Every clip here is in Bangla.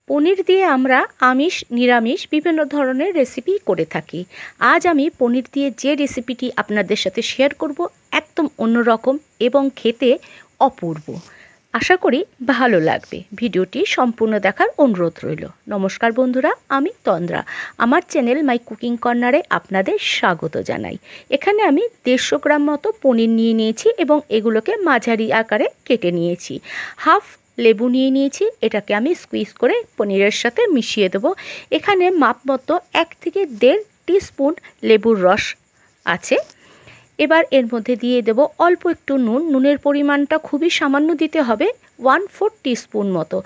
পনির দিয়ে আমরা আমিষ নিরামিষ বিভিন্ন ধরনের রেসিপি করে থাকি। আজ আমি পনির দিয়ে যে রেসিপিটি আপনাদের সাথে শেয়ার করব একদম অন্যরকম এবং খেতে অপূর্ব। আশা করি ভালো লাগবে। ভিডিওটি সম্পূর্ণ দেখার অনুরোধ রইল। নমস্কার বন্ধুরা, আমি তন্দ্রা। আমার চ্যানেল মাই কুকিং কর্নারে আপনাদের স্বাগত জানাই। এখানে আমি 150 গ্রাম মতো পনির নিয়ে নিয়েছি এবং এগুলোকে মাঝারি আকারে কেটে নিয়েছি। হাফ লেবু নিয়ে নিয়েছি, এটাকে আমি স্কুইজ করে পনিরের সাথে মিশিয়ে দেবো। এখানে মাপ মতো 1 থেকে 1.5 টিস্পুন লেবুর রস আছে। এবার এর মধ্যে দিয়ে দেব অল্প একটু নুন। নুনের পরিমাণটা খুবই সামান্য দিতে হবে, 1/4 টিস্পুন মতো।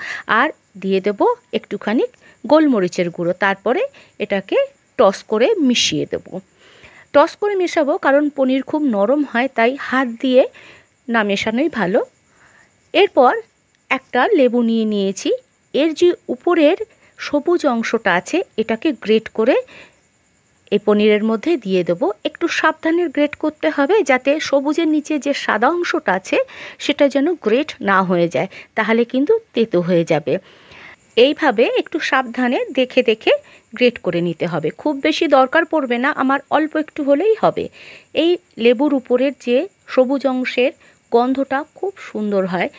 আর দিয়ে দেব একটুখানি গোলমরিচের গুঁড়ো। তারপরে এটাকে টস করে মিশিয়ে দেব। টস করে মেশাবো কারণ পনির খুব নরম হয়, তাই হাত দিয়ে না মেশানোই ভালো। এরপর একটা লেবু নিয়ে নিয়েছি। এর যে উপরের সবুজ অংশটা আছে এটাকে গ্রেট করে এই পনিরের মধ্যে দিয়ে দেবো। একটু সাবধানে গ্রেট করতে হবে যাতে সবুজের নিচে যে সাদা অংশটা আছে সেটা যেন গ্রেট না হয়ে যায়, তাহলে কিন্তু তেতো হয়ে যাবে। এইভাবে একটু সাবধানে দেখে দেখে গ্রেট করে নিতে হবে। খুব বেশি দরকার পড়বে না, আমার অল্প একটু হলেই হবে। এই লেবুর উপরের যে সবুজ অংশের গন্ধটা খুব সুন্দর হয়।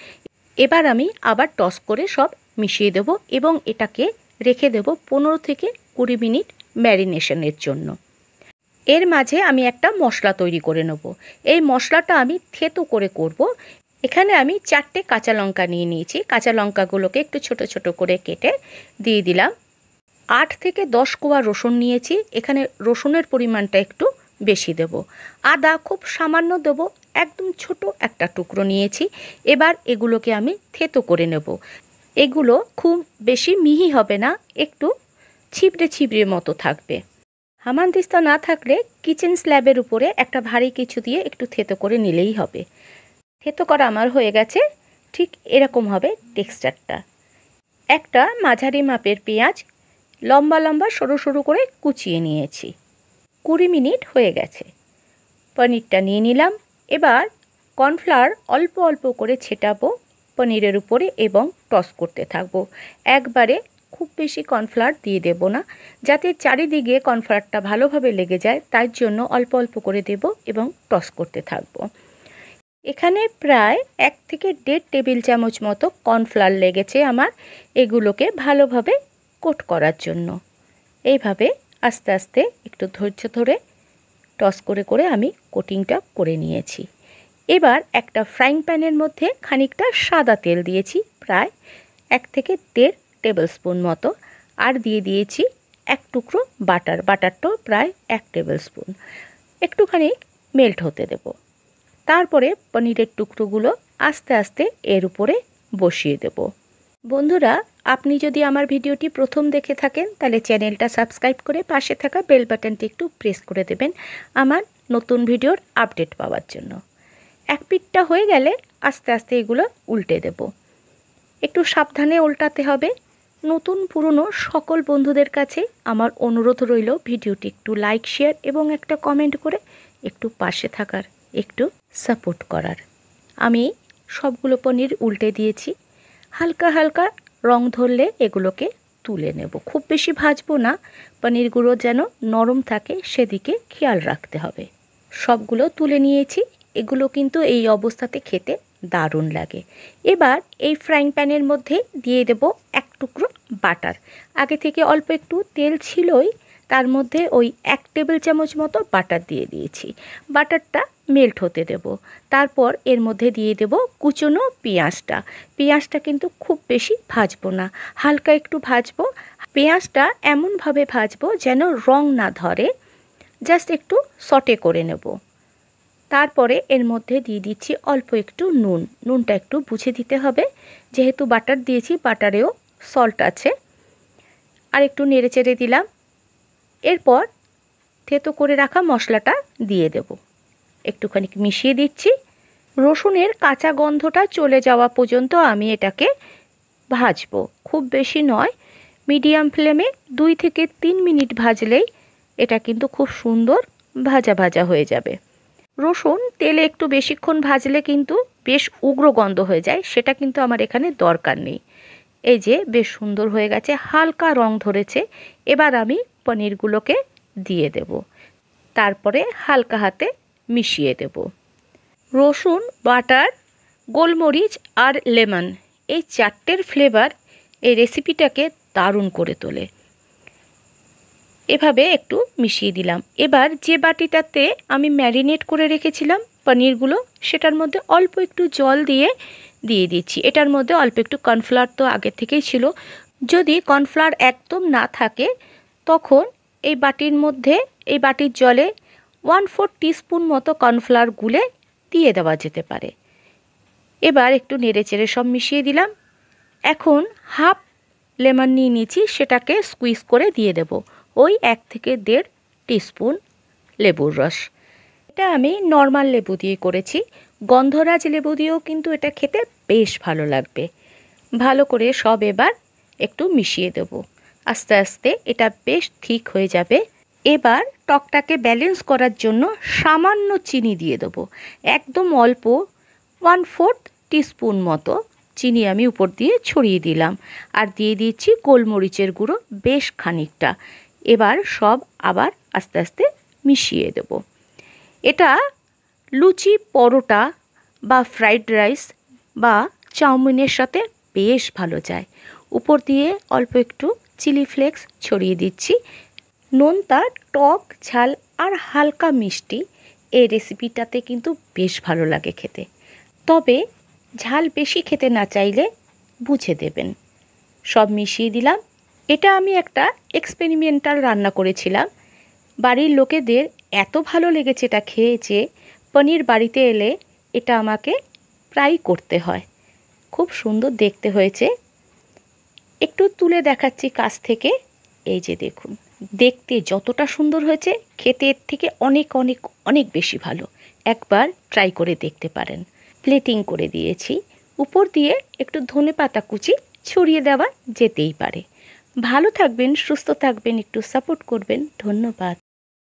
এবার আমি আবার টস করে সব মিশিয়ে দেব এবং এটাকে রেখে দেব 15 থেকে 20 মিনিট ম্যারিনেশনের জন্য। এর মাঝে আমি একটা মশলা তৈরি করে নেব। এই মশলাটা আমি থেতো করে করব। এখানে আমি 4টে কাঁচা লঙ্কা নিয়ে নিয়েছি। কাঁচা লঙ্কাগুলোকে একটু ছোট ছোট করে কেটে দিয়ে দিলাম। 8 থেকে 10 কোয়া রসুন নিয়েছি। এখানে রসুনের পরিমাণটা একটু বেশি দেব। আদা খুব সামান্য দেব, একদম ছোট একটা টুকরো নিয়েছি। এবার এগুলোকে আমি থেতো করে নেব। এগুলো খুব বেশি মিহি হবে না, একটু ছিবড়ে ছিবড়ে মতো থাকবে। হামানদিস্তা না থাকলে কিচেন স্ল্যাবের উপরে একটা ভারী কিছু দিয়ে একটু থেতো করে নিলেই হবে। থেতো করা আমার হয়ে গেছে। ঠিক এরকম হবে টেক্সচারটা। একটা মাঝারি মাপের পেঁয়াজ লম্বা লম্বা সরু সরু করে কুচিয়ে নিয়েছি। 20 মিনিট হয়ে গেছে। পনিরটা নিয়ে নিলাম। এবার কর্নফ্লাওয়ার অল্প অল্প করে ছেটাবো পনিরের উপরে এবং টস করতে থাকবো। একবারে খুব বেশি কর্নফ্লাওয়ার দিয়ে দেব না, যাতে চারিদিকে কর্নফ্লাওয়ারটা ভালোভাবে লেগে যায়, তার জন্য অল্প অল্প করে দেব এবং টস করতে থাকবো। এখানে প্রায় 1 থেকে 1.5 টেবিল চামচ মতো কর্নফ্লাওয়ার লেগেছে আমার এগুলোকে ভালোভাবে কোট করার জন্য। এইভাবে আস্তে আস্তে একটু ধৈর্য ধরে টস করে করে আমি কোটিংটা করে নিয়েছি। এবার একটা ফ্রাইং প্যানের মধ্যে খানিকটা সাদা তেল দিয়েছি, প্রায় 1 থেকে 1.5 টেবিল স্পুন মতো। আর দিয়ে দিয়েছি 1 টুকরো বাটার। বাটারটাও প্রায় 1 টেবিল স্পুন। একটুখানি মেল্ট হতে দেব। তারপরে পনিরের টুকরোগুলো আস্তে আস্তে এর উপরে বসিয়ে দেব। বন্ধুরা, আপনি যদি আমার ভিডিওটি প্রথম দেখে থাকেন তাহলে চ্যানেলটা সাবস্ক্রাইব করে পাশে থাকা বেল বাটনটি একটু প্রেস করে দেবেন আমার নতুন ভিডিওর আপডেট পাওয়ার জন্য। এক পিঠটা হয়ে গেলে আস্তে আস্তে এগুলো উল্টে দেব। একটু সাবধানে উল্টাতে হবে। নতুন পুরনো সকল বন্ধুদের কাছে আমার অনুরোধ রইল ভিডিওটি একটু লাইক শেয়ার এবং একটা কমেন্ট করে একটু পাশে থাকার, একটু সাপোর্ট করার। আমি সবগুলো পনির উল্টে দিয়েছি। হালকা হালকা রং ধরলে এগুলোকে তুলে নেব। খুব বেশি ভাজবো না, পনিরগুলো যেন নরম থাকে সেদিকে খেয়াল রাখতে হবে। সবগুলো তুলে নিয়েছি। এগুলো কিন্তু এই অবস্থাতে খেতে দারুণ লাগে। এবার এই ফ্রাইং প্যানের মধ্যে দিয়ে দেব 1 টুকরো বাটার। আগে থেকে অল্প একটু তেল ছিলই, তার মধ্যে ওই 1 টেবিল চামচ মতো বাটার দিয়ে দিয়েছি। বাটারটা মেল্ট হতে দেব। তারপর এর মধ্যে দিয়ে দেব কুচনো পেঁয়াজটা। পেঁয়াজটা কিন্তু খুব বেশি ভাজবো না, হালকা একটু ভাজবো। পেঁয়াজটা এমনভাবে ভাজবো যেন রং না ধরে, জাস্ট একটু সটে করে নেব। তারপরে এর মধ্যে দিয়ে দিচ্ছি অল্প একটু নুন। নুনটা একটু বুঝে দিতে হবে, যেহেতু বাটার দিয়েছি বাটারেও সল্ট আছে। আর একটু নেড়ে চেড়ে দিলাম। এরপর থেতো করে রাখা মশলাটা দিয়ে দেব। একটুখানি মিশিয়ে দিচ্ছি। রসুনের কাঁচা গন্ধটা চলে যাওয়া পর্যন্ত আমি এটাকে ভাজবো, খুব বেশি নয়। মিডিয়াম ফ্লেমে 2 থেকে 3 মিনিট ভাজলেই এটা কিন্তু খুব সুন্দর ভাজা ভাজা হয়ে যাবে। রসুন তেলে একটু বেশিক্ষণ ভাজলে কিন্তু বেশ উগ্র গন্ধ হয়ে যায়, সেটা কিন্তু আমার এখানে দরকার নেই। এই যে বেশ সুন্দর হয়ে গেছে, হালকা রং ধরেছে। এবার আমি পনিরগুলোকে দিয়ে দেব, তারপরে হালকা হাতে মিশিয়ে দেব। রসুন, বাটার, গোলমরিচ আর লেমন, এই চারটের ফ্লেভার এই রেসিপিটাকে দারুণ করে তোলে। এভাবে একটু মিশিয়ে দিলাম। এবার যে বাটিটাতে আমি ম্যারিনেট করে রেখেছিলাম পনিরগুলো, সেটার মধ্যে অল্প একটু জল দিয়ে দিচ্ছি। এটার মধ্যে অল্প একটু কর্নফ্লাওয়ার তো আগে থেকেই ছিল। যদি কর্নফ্লাওয়ার একদম না থাকে তখন এই বাটির জলে 1/4 টিস্পুন মতো কর্নফ্লাওয়ার গুলে দিয়ে দেওয়া যেতে পারে। এবার একটু নেড়েচেড়ে সব মিশিয়ে দিলাম। এখন হাফ লেমন নিয়ে নিয়েছি, সেটাকে স্কুইজ করে দিয়ে দেব, ওই 1 থেকে 1.5 টিস্পুন লেবুর রস। এটা আমি নর্মাল লেবু দিয়ে করেছি, গন্ধরাজ লেবু দিয়েও কিন্তু এটা খেতে বেশ ভালো লাগবে। ভালো করে সব এবার একটু মিশিয়ে দেব। আস্তে আস্তে এটা বেশ ঠিক হয়ে যাবে। এবার টকটাকে ব্যালেন্স করার জন্য সামান্য চিনি দিয়ে দেবো, একদম অল্প 1/4 টিস্পুন মতো চিনি আমি উপর দিয়ে ছড়িয়ে দিলাম। আর দিয়ে দিয়েছি গোলমরিচের গুঁড়ো বেশ খানিকটা। এবার সব আবার আস্তে আস্তে মিশিয়ে দেব। এটা লুচি, পরোটা বা ফ্রাইড রাইস বা চাউমিনের সাথে বেশ ভালো যায়। উপর দিয়ে অল্প একটু চিলি ফ্লেক্স ছড়িয়ে দিচ্ছি। নোনতা, টক, ঝাল আর হালকা মিষ্টি এই রেসিপিটাতে কিন্তু বেশ ভালো লাগে খেতে। তবে ঝাল বেশি খেতে না চাইলে বুঝে দেবেন। সব মিশিয়ে দিলাম। এটা আমি একটা এক্সপেরিমেন্টাল রান্না করেছিলাম। বাড়ির লোকেদের এত ভালো লেগেছে এটা খেয়ে যে পনির বাড়িতে এলে এটা আমাকে প্রায় করতে হয়। খুব সুন্দর দেখতে হয়েছে। একটু তুলে দেখাচ্ছি কাছ থেকে। এই যে দেখুন, দেখতে যতটা সুন্দর হয়েছে খেতে এর থেকে অনেক অনেক অনেক বেশি ভালো। একবার ট্রাই করে দেখতে পারেন। প্লেটিং করে দিয়েছি, উপর দিয়ে একটু ধনেপাতা কুচি ছড়িয়ে দেওয়া যেতেই পারে। ভালো থাকবেন, সুস্থ থাকবেন, একটু সাপোর্ট করবেন। ধন্যবাদ।